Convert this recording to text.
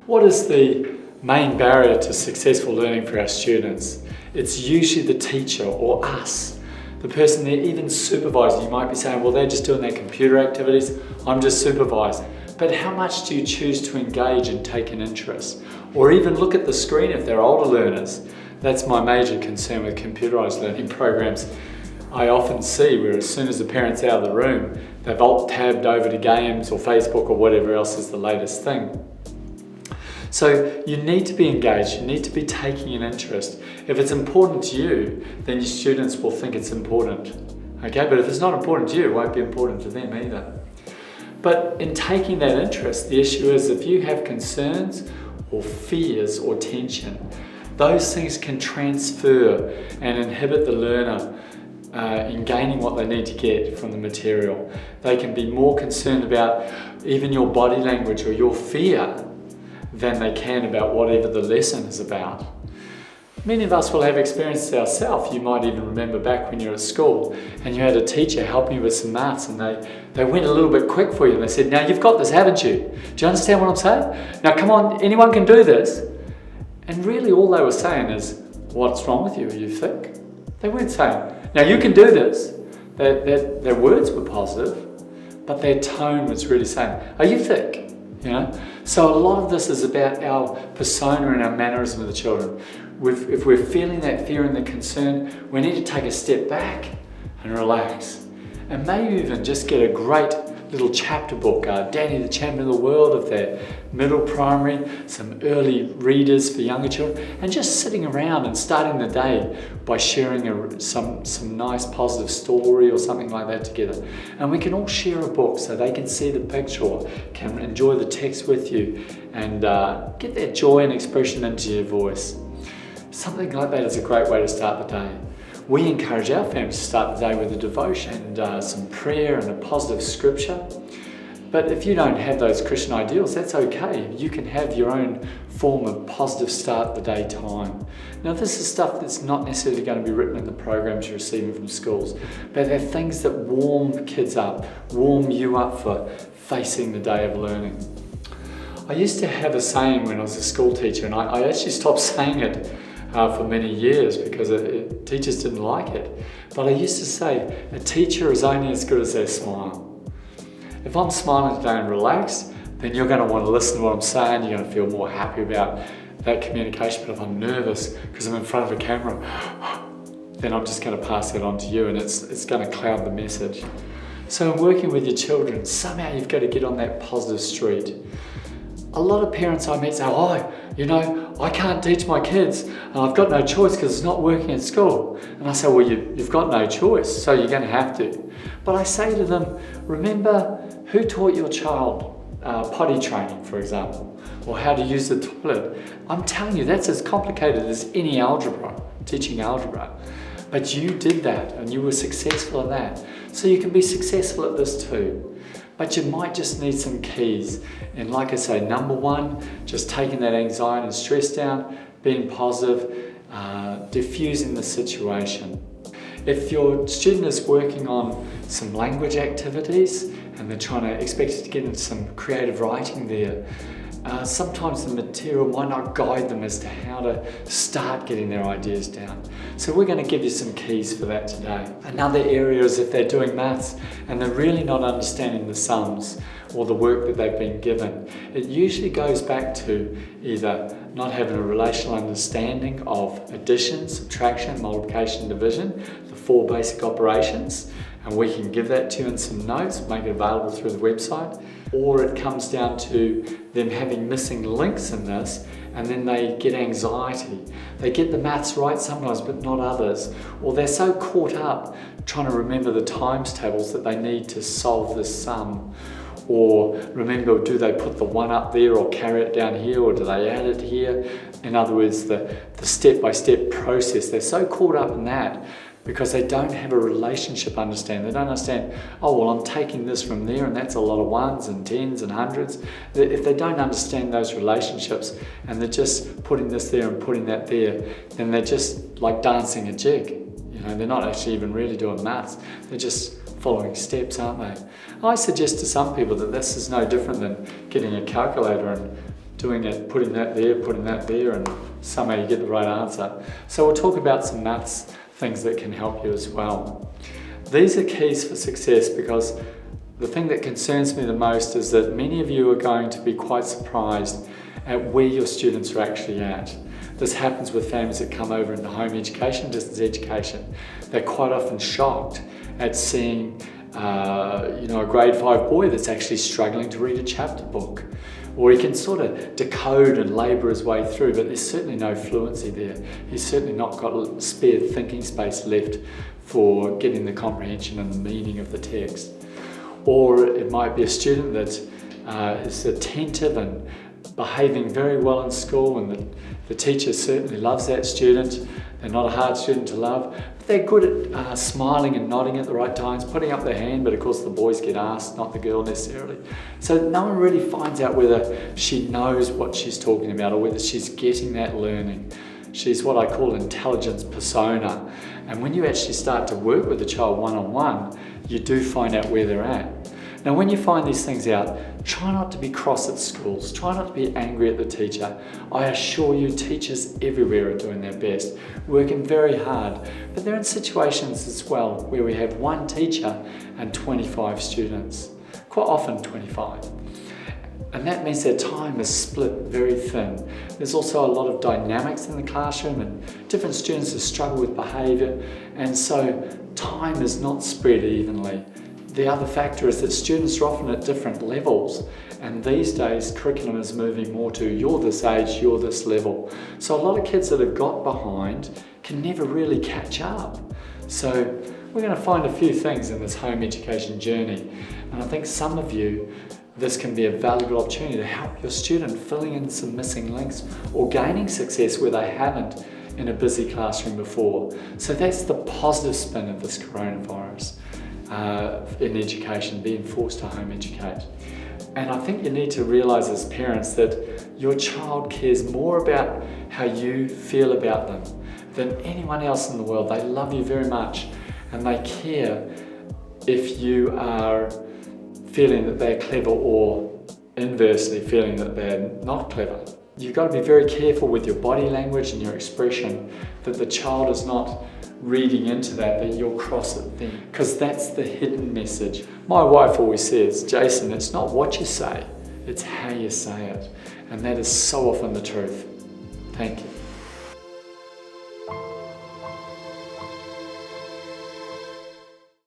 What is the main barrier to successful learning for our students? It's usually the teacher or us, the person they're even supervising. You might be saying, well, they're just doing their computer activities, I'm just supervising. But how much do you choose to engage and take an interest? Or even look at the screen if they're older learners. That's my major concern with computerized learning programs. I often see where as soon as the parent's out of the room, they've alt-tabbed over to games or Facebook or whatever else is the latest thing. So you need to be engaged, you need to be taking an interest. If it's important to you, then your students will think it's important. Okay, but if it's not important to you, it won't be important to them either. But in taking that interest, the issue is if you have concerns or fears or tension, those things can transfer and inhibit the learner in gaining what they need to get from the material. They can be more concerned about even your body language or your fear than they can about whatever the lesson is about. Many of us will have experiences ourselves. You might even remember back when you were at school and you had a teacher helping you with some maths and they went a little bit quick for you and they said, now you've got this, haven't you? Do you understand what I'm saying? Now come on, anyone can do this. And really all they were saying is, what's wrong with you? Are you thick? They weren't saying, now you can do this. Their words were positive, but their tone was really saying, are you thick? You know? So a lot of this is about our persona and our mannerism of the children. If we're feeling that fear and the concern, we need to take a step back and relax. And maybe even just get a great little chapter book, Danny the Champion of the World if they're middle primary, some early readers for younger children, and just sitting around and starting the day by sharing some nice positive story or something like that together. And we can all share a book so they can see the picture or can enjoy the text with you and get that joy and expression into your voice. Something like that is a great way to start the day. We encourage our families to start the day with a devotion and some prayer and a positive scripture. But if you don't have those Christian ideals, that's okay. You can have your own form of positive start the day time. Now this is stuff that's not necessarily going to be written in the programs you're receiving from schools, but they're things that warm kids up, warm you up for facing the day of learning. I used to have a saying when I was a school teacher, and I actually stopped saying it for many years because teachers didn't like it. But I used to say, a teacher is only as good as their smile. If I'm smiling today and relaxed, then you're going to want to listen to what I'm saying, you're going to feel more happy about that communication. But if I'm nervous because I'm in front of a camera, then I'm just going to pass that on to you and it's going to cloud the message. So in working with your children, somehow you've got to get on that positive street. A lot of parents I meet say, oh, you know, I can't teach my kids and I've got no choice because it's not working at school. And I say, well, you've got no choice, so you're going to have to. But I say to them, remember who taught your child potty training, for example, or how to use the toilet. I'm telling you, that's as complicated as any algebra, teaching algebra. But you did that and you were successful at that. So you can be successful at this too. But you might just need some keys. And like I say, number one, just taking that anxiety and stress down, being positive, diffusing the situation. If your student is working on some language activities and they're trying to expect you to get into some creative writing there, sometimes the material might not guide them as to how to start getting their ideas down. So we're going to give you some keys for that today. Another area is if they're doing maths and they're really not understanding the sums or the work that they've been given. It usually goes back to either not having a relational understanding of addition, subtraction, multiplication, division, the 4 basic operations, and we can give that to you in some notes, make it available through the website. Or it comes down to them having missing links in this and then they get anxiety. They get the maths right sometimes but not others. Or they're so caught up trying to remember the times tables that they need to solve this sum. Or remember, do they put the 1 up there or carry it down here or do they add it here? In other words, the step-by-step process. They're so caught up in that because they don't have a relationship understanding. They don't understand, oh, well, I'm taking this from there and that's a lot of 1s and 10s and 100s. If they don't understand those relationships and they're just putting this there and putting that there, then they're just like dancing a jig. You know, they're not actually even really doing maths. They're just following steps, aren't they? I suggest to some people that this is no different than getting a calculator and doing it, putting that there, and somehow you get the right answer. So we'll talk about some maths things that can help you as well. These are keys for success, because the thing that concerns me the most is that many of you are going to be quite surprised at where your students are actually at. This happens with families that come over into home education, distance education. They're quite often shocked at seeing a grade 5 boy that's actually struggling to read a chapter book. Or he can sort of decode and labour his way through, but there's certainly no fluency there. He's certainly not got spare thinking space left for getting the comprehension and the meaning of the text. Or it might be a student that is attentive and behaving very well in school, and the teacher certainly loves that student. They're not a hard student to love, but they're good at smiling and nodding at the right times, putting up their hand, but of course the boys get asked, not the girl necessarily. So no one really finds out whether she knows what she's talking about or whether she's getting that learning. She's what I call intelligence persona. And when you actually start to work with the child one-on-one, you do find out where they're at. Now, when you find these things out, try not to be cross at schools. Try not to be angry at the teacher. I assure you, teachers everywhere are doing their best, working very hard. But they're in situations as well where we have one teacher and 25 students, quite often 25. And that means their time is split very thin. There's also a lot of dynamics in the classroom, and different students that struggle with behaviour, and so time is not spread evenly. The other factor is that students are often at different levels, and these days curriculum is moving more to you're this age, you're this level. So a lot of kids that have got behind can never really catch up. So we're going to find a few things in this home education journey, and I think some of you, this can be a valuable opportunity to help your student filling in some missing links or gaining success where they haven't in a busy classroom before. So that's the positive spin of this coronavirus. In education, being forced to home educate. And I think you need to realise as parents that your child cares more about how you feel about them than anyone else in the world. They love you very much, and they care if you are feeling that they're clever or inversely feeling that they're not clever. You've got to be very careful with your body language and your expression, that the child is not reading into that you're cross at them, because that's the hidden message. My wife always says, Jason, it's not what you say, it's how you say it. And that is so often the truth. Thank you.